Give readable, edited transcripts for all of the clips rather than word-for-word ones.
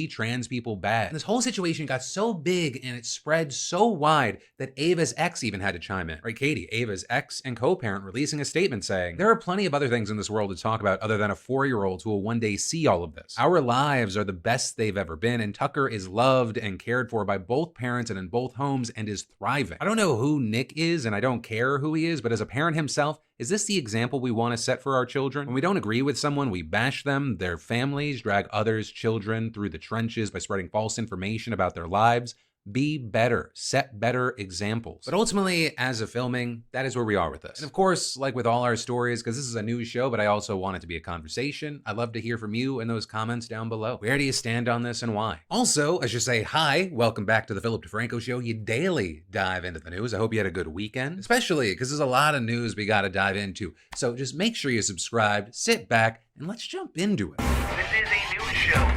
trans people bad. And this whole situation got so big and it spread so wide that Ava's ex even had to chime in. Right, Katie, Ava's ex and co-parent, releasing a statement saying, "There are plenty of other things in this world to talk about other than a 4-year-old who will one day see all of this. Our lives are the best they've ever been, and Tucker is loved and cared for by both parents and in both homes and is thriving." I don't know who Nick is and I don't care who he is, but as a parent himself, is this the example we want to set for our children? When we don't agree with someone, we bash them, their families, drag others' children through the trenches by spreading false information about their lives. Be better, set better examples. But ultimately, as of filming, that is where we are with this. And of course, like with all our stories, because this is a news show, but I also want it to be a conversation, I'd love to hear from you in those comments down below. Where do you stand on this and why? Also, I should say hi, welcome back to the Philip DeFranco Show. You daily dive into the news. I hope you had a good weekend, especially because there's a lot of news we got to dive into. So just make sure you subscribe, sit back, and let's jump into it. This is a news show.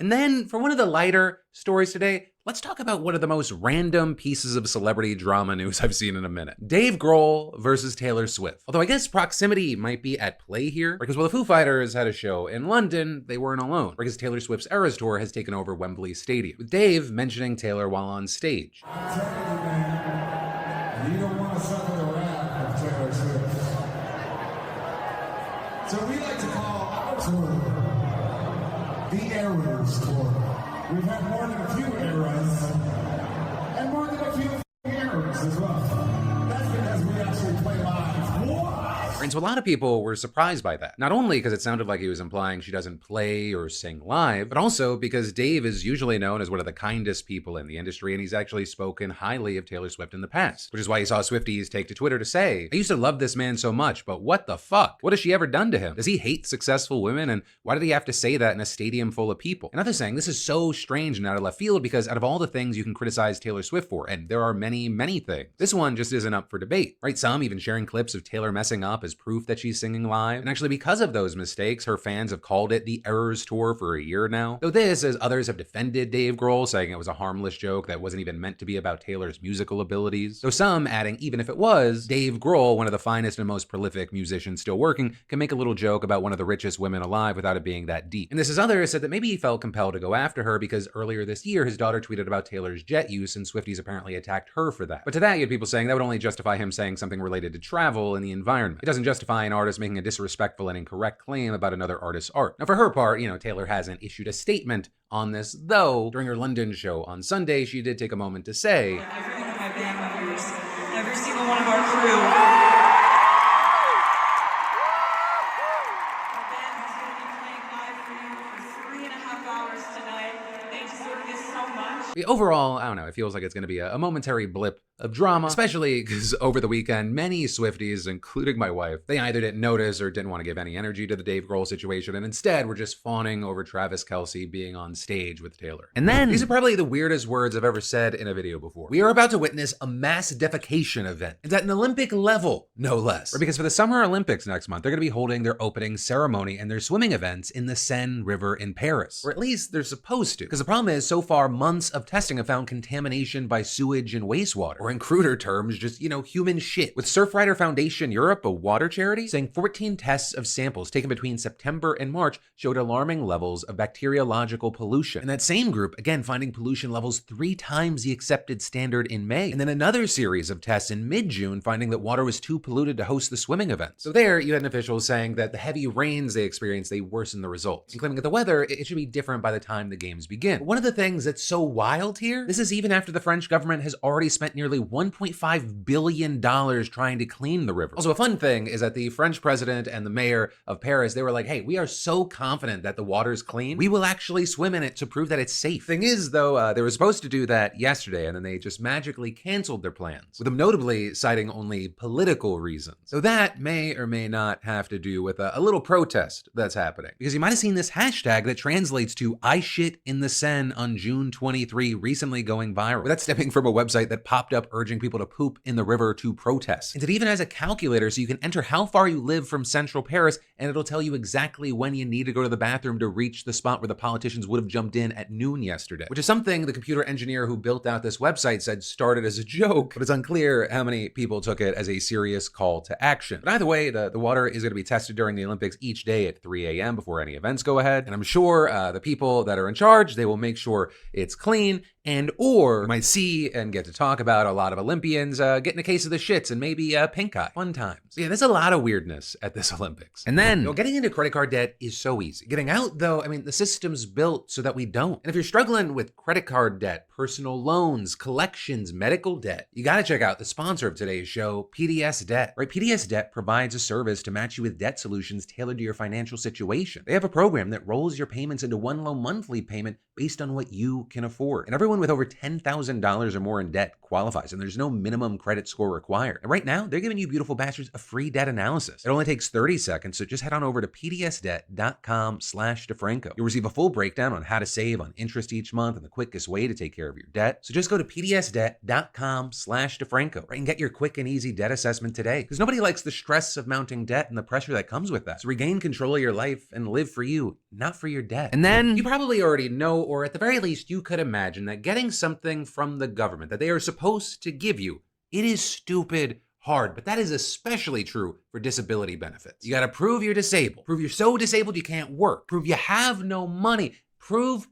And then for one of the lighter stories today, let's talk about one of the most random pieces of celebrity drama news I've seen in a minute. Dave Grohl versus Taylor Swift. Although I guess proximity might be at play here, because while the Foo Fighters had a show in London, they weren't alone, because Taylor Swift's Eras Tour has taken over Wembley Stadium, with Dave mentioning Taylor while on stage. I'm telling you, man, you don't want to suffer the wrath of Taylor Swift. So we like to call our tour the Eras Tour. We've had more than a few eras, and more than a few eras as well. That's because we actually play live. What? And so a lot of people were surprised by that. Not only because it sounded like he was implying she doesn't play or sing live, but also because Dave is usually known as one of the kindest people in the industry, and he's actually spoken highly of Taylor Swift in the past, which is why you saw Swifties take to Twitter to say, "I used to love this man so much, but what the fuck? What has she ever done to him? Does he hate successful women? And why did he have to say that in a stadium full of people?" And others saying, this is so strange and out of left field because out of all the things you can criticize Taylor Swift for, and there are many, many things, this one just isn't up for debate, right? Some even sharing clips of Taylor messing up as proof that she's singing live. And actually, because of those mistakes, her fans have called it the Eras Tour for a year now. Though this, as others have defended Dave Grohl, saying it was a harmless joke that wasn't even meant to be about Taylor's musical abilities. Though some adding, even if it was, Dave Grohl, one of the finest and most prolific musicians still working, can make a little joke about one of the richest women alive without it being that deep. And this is others said that maybe he felt compelled to go after her because earlier this year, his daughter tweeted about Taylor's jet use and Swifties apparently attacked her for that. But to that, you had people saying that would only justify him saying something related to travel and the environment. It doesn't justify an artist making a disrespectful and incorrect claim about another artist's art. Now for her part, Taylor hasn't issued a statement on this, though during her London show on Sunday, she did take a moment to say, "Every one of my band members, every single one of our crew, our band is going to be playing live for you for 3.5 hours tonight. They deserve this so much." Overall, I don't know, it feels like it's going to be a momentary blip of drama, especially because over the weekend, many Swifties, including my wife, they either didn't notice or didn't want to give any energy to the Dave Grohl situation, and instead were just fawning over Travis Kelce being on stage with Taylor. And then, these are probably the weirdest words I've ever said in a video before. We are about to witness a mass defecation event, and at an Olympic level, no less. Or because for the Summer Olympics next month, they're going to be holding their opening ceremony and their swimming events in the Seine River in Paris. Or at least they're supposed to. Because the problem is, so far, months of testing have found contamination by sewage and wastewater. Or in cruder terms, just, human shit. With Surfrider Foundation Europe, a water charity, saying 14 tests of samples taken between September and March showed alarming levels of bacteriological pollution. And that same group, again, finding pollution levels 3 times the accepted standard in May. And then another series of tests in mid-June finding that water was too polluted to host the swimming events. So there, you had an official saying that the heavy rains they experienced, they worsened the results. And claiming that the weather, it should be different by the time the games begin. But one of the things that's so wild here, this is even after the French government has already spent nearly $1.5 billion trying to clean the river. Also, a fun thing is that the French president and the mayor of Paris, they were like, hey, we are so confident that the water's clean, we will actually swim in it to prove that it's safe. Thing is, though, they were supposed to do that yesterday, and then they just magically canceled their plans, with them notably citing only political reasons. So that may or may not have to do with a little protest that's happening. Because you might have seen this hashtag that translates to "I shit in the Seine" on June 23 recently going viral. But that's stemming from a website that popped up urging people to poop in the river to protest. And it even has a calculator so you can enter how far you live from central Paris and it'll tell you exactly when you need to go to the bathroom to reach the spot where the politicians would have jumped in at noon yesterday, which is something the computer engineer who built out this website said started as a joke, but it's unclear how many people took it as a serious call to action. But either way, the water is going to be tested during the Olympics each day at 3 a.m. before any events go ahead, and I'm sure the people that are in charge, they will make sure it's clean, and or you might see and get to talk about a lot of Olympians getting a case of the shits and maybe pink eye. Fun times. Yeah, there's a lot of weirdness at this Olympics. And then, getting into credit card debt is so easy. Getting out, though, I mean, the system's built so that we don't. And if you're struggling with credit card debt, personal loans, collections, medical debt, you gotta check out the sponsor of today's show, PDS Debt. Right? PDS Debt provides a service to match you with debt solutions tailored to your financial situation. They have a program that rolls your payments into one low monthly payment based on what you can afford. And everyone with over $10,000 or more in debt qualifies, and there's no minimum credit score required. And right now, they're giving you beautiful bastards a free debt analysis. It only takes 30 seconds, so just head on over to pdsdebt.com/DeFranco. You'll receive a full breakdown on how to save on interest each month and the quickest way to take care of your debt. So just go to pdsdebt.com/DeFranco, right, and get your quick and easy debt assessment today. Because nobody likes the stress of mounting debt and the pressure that comes with that. So regain control of your life and live for you, not for your debt. And then you probably already know, or at the very least, you could imagine that getting something from the government that they are supposed to give you, it is stupid hard, but that is especially true for disability benefits. You gotta prove you're disabled, prove you're so disabled you can't work, prove you have no money. Prove.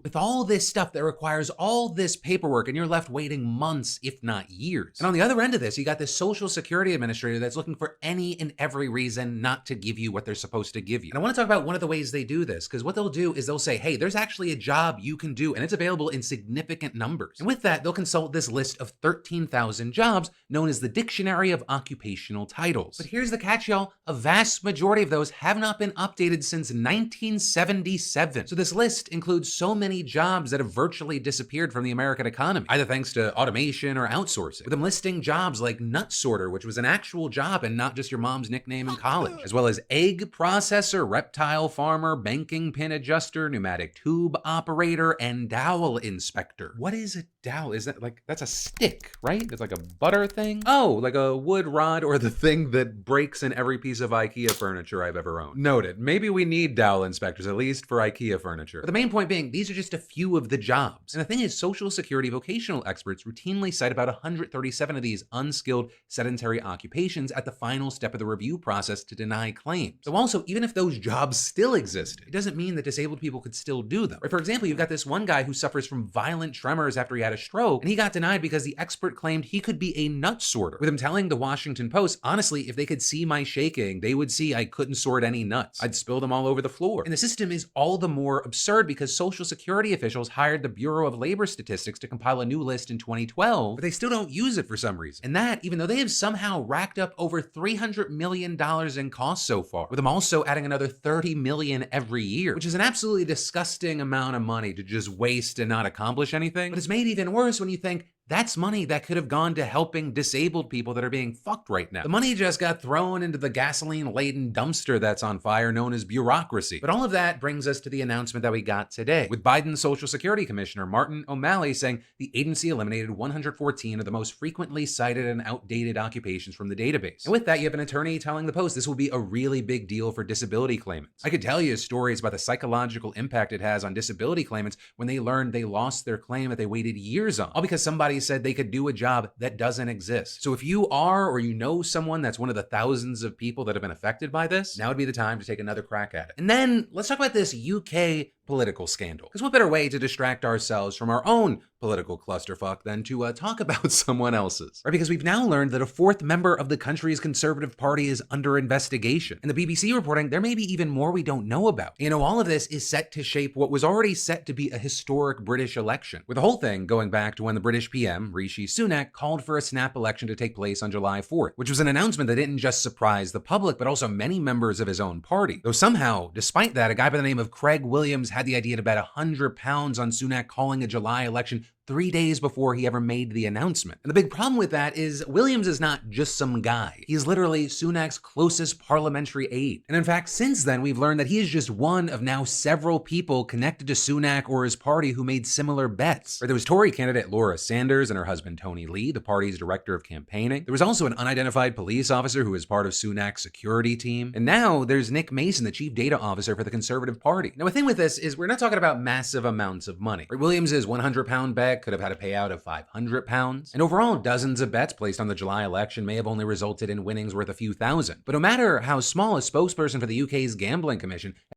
With all this stuff that requires all this paperwork, and you're left waiting months, if not years. And on the other end of this, you got this Social Security administrator that's looking for any and every reason not to give you what they're supposed to give you. And I want to talk about one of the ways they do this, because what they'll do is they'll say, hey, there's actually a job you can do, and it's available in significant numbers. And with that, they'll consult this list of 13,000 jobs known as the Dictionary of Occupational Titles. But here's the catch, y'all. A vast majority of those have not been updated since 1977. So this list includes so many jobs that have virtually disappeared from the American economy, either thanks to automation or outsourcing. With them listing jobs like nut sorter, which was an actual job and not just your mom's nickname in college, as well as egg processor, reptile farmer, banking pin adjuster, pneumatic tube operator, and dowel inspector. What is a dowel? Is that like, that's a stick, right? It's like a butter thing? Oh, like a wood rod, or the thing that breaks in every piece of IKEA furniture I've ever owned. Noted. Maybe we need dowel inspectors, at least for IKEA furniture. But the main point being, these are just a few of the jobs. And the thing is, Social Security vocational experts routinely cite about 137 of these unskilled sedentary occupations at the final step of the review process to deny claims. So also, even if those jobs still existed, it doesn't mean that disabled people could still do them. Right? For example, you've got this one guy who suffers from violent tremors after he had a stroke, and he got denied because the expert claimed he could be a nut sorter, with him telling the Washington Post, honestly, if they could see my shaking, they would see I couldn't sort any nuts. I'd spill them all over the floor. And the system is all the more absurd because Social Security officials hired the Bureau of Labor Statistics to compile a new list in 2012, but they still don't use it for some reason. And that, even though they have somehow racked up over $300 million in costs so far, with them also adding another $30 million every year, which is an absolutely disgusting amount of money to just waste and not accomplish anything. But it's made even worse when you think, that's money that could have gone to helping disabled people that are being fucked right now. The money just got thrown into the gasoline-laden dumpster that's on fire known as bureaucracy. But all of that brings us to the announcement that we got today, with Biden's Social Security Commissioner Martin O'Malley saying the agency eliminated 114 of the most frequently cited and outdated occupations from the database. And with that, you have an attorney telling the Post this will be a really big deal for disability claimants. I could tell you stories about the psychological impact it has on disability claimants when they learned they lost their claim that they waited years on, all because somebody said they could do a job that doesn't exist. So if you are, or you know someone that's one of the thousands of people that have been affected by this, now would be the time to take another crack at it. And then let's talk about this UK political scandal. Because what better way to distract ourselves from our own political clusterfuck than to talk about someone else's, right? Because we've now learned that a fourth member of the country's Conservative Party is under investigation. And the BBC reporting there may be even more we don't know about. You know, all of this is set to shape what was already set to be a historic British election, with the whole thing going back to when the British PM, Rishi Sunak, called for a snap election to take place on July 4th, which was an announcement that didn't just surprise the public, but also many members of his own party. Though somehow, despite that, a guy by the name of Craig Williams had the idea to bet £100 on Sunak calling a July election 3 days before he ever made the announcement. And the big problem with that is Williams is not just some guy. He's literally Sunak's closest parliamentary aide. And in fact, since then, we've learned that he is just one of now several people connected to Sunak or his party who made similar bets. There was Tory candidate Laura Sanders and her husband Tony Lee, the party's director of campaigning. There was also an unidentified police officer who was part of Sunak's security team. And now there's Nick Mason, the chief data officer for the Conservative Party. Now, the thing with this is we're not talking about massive amounts of money. Williams's 100-pound bet could have had a payout of 500 pounds. And overall, dozens of bets placed on the July election may have only resulted in winnings worth a few thousand. But no matter how small, a spokesperson for the UK's Gambling Commission